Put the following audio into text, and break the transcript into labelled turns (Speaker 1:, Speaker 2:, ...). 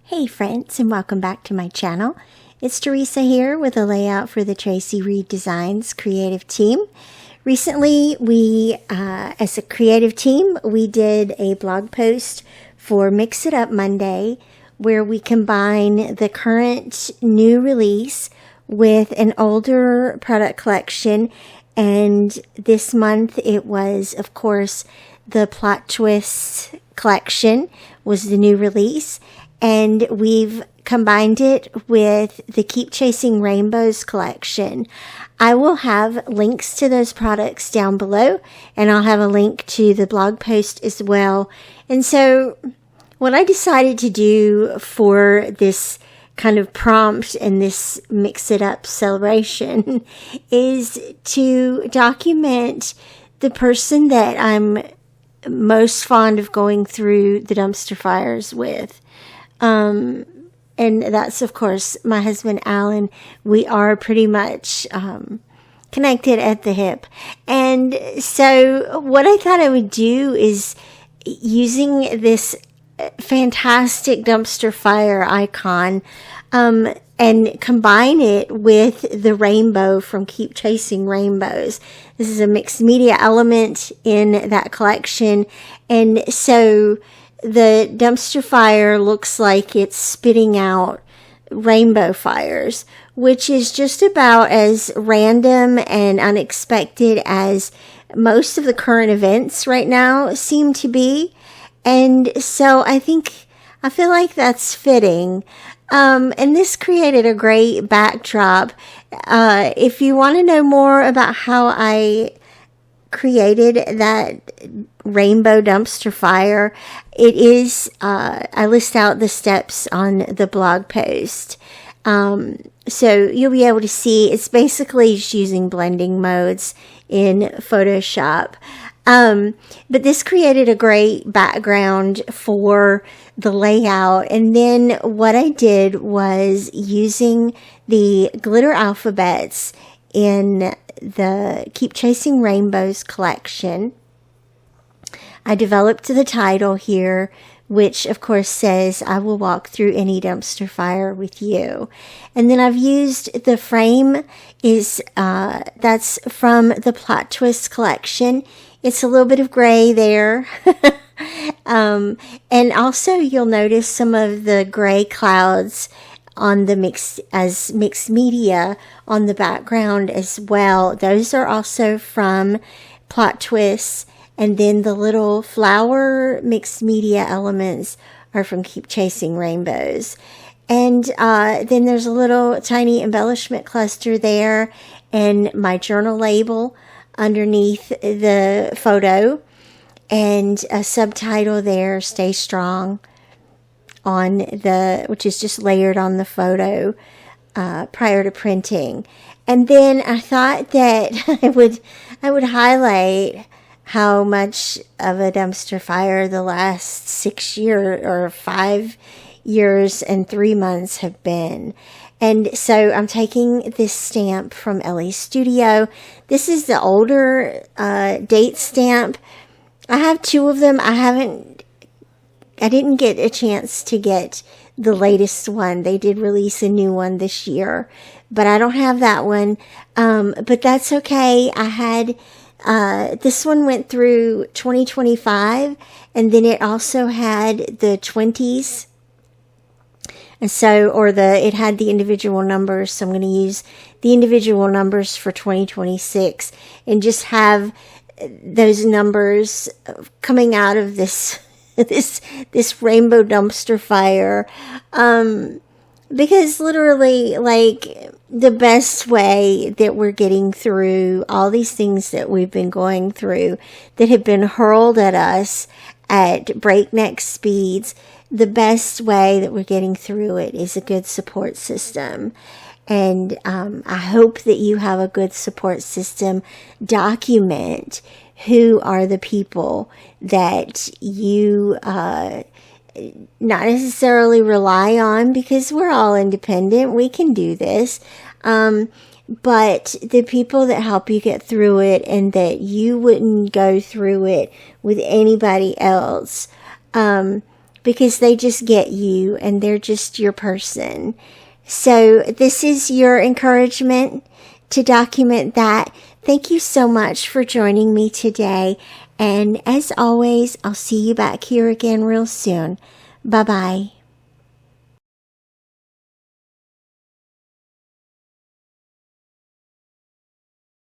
Speaker 1: Hey friends, and welcome back to my channel. It's Teresa here with a layout for the Traci Reed Designs Creative Team. Recently, as a creative team, we did a blog post for Mix It Up Monday where we combine the current new release with an older product collection. And this month it was, of course, the Plot Twist collection was the new release. And we've combined it with the Keep Chasing Rainbows collection. I will have links to those products down below, and I'll have a link to the blog post as well. And so what I decided to do for this kind of prompt and this Mix It Up celebration is to document the person that I'm most fond of going through the dumpster fires with. And that's, of course, my husband, Alan. We are pretty much, connected at the hip. And so what I thought I would do is using this fantastic dumpster fire icon, and combine it with the rainbow from Keep Chasing Rainbows. This is a mixed media element in that collection. And so the dumpster fire looks like it's spitting out rainbow fires, which is just about as random and unexpected as most of the current events right now seem to be. And so I feel like that's fitting. And this created a great backdrop. If you want to know more about how I created that rainbow dumpster fire, it is, I list out the steps on the blog post. So you'll be able to see it's basically just using blending modes in Photoshop. But this created a great background for the layout. And then what I did was using the glitter alphabets in the Keep Chasing Rainbows collection. I developed the title here, which of course says, I will walk through any dumpster fire with you. And then I've used the frame that's from the Plot Twist collection. It's a little bit of gray there. And also you'll notice some of the gray clouds on the mixed media on the background as well. Those are also from Plot Twists. And then the little flower mixed media elements are from Keep Chasing Rainbows. And then there's a little tiny embellishment cluster there and my journal label underneath the photo. And a subtitle there, Stay Strong, which is just layered on the photo prior to printing. And then I thought that I would highlight how much of a dumpster fire the last 6 years or 5 years and 3 months have been. And so I'm taking this stamp from Ellie's Studio. This is the older date stamp. I have 2 of them. I didn't get a chance to get the latest one. They did release a new one this year, but I don't have that one. But that's okay. I had this one went through 2025, and then it also had the 20s. And so, it had the individual numbers. So I'm going to use the individual numbers for 2026 and just have those numbers coming out of this rainbow dumpster fire. Because literally, like, the best way that we're getting through all these things that we've been going through that have been hurled at us at breakneck speeds, the best way that we're getting through it is a good support system. And I hope that you have a good support system. Document who are the people that you not necessarily rely on, because we're all independent. We can do this. But the people that help you get through it and that you wouldn't go through it with anybody else. because they just get you and they're just your person. So this is your encouragement to document that. Thank you so much for joining me today. And as always, I'll see you back here again real soon. Bye-bye.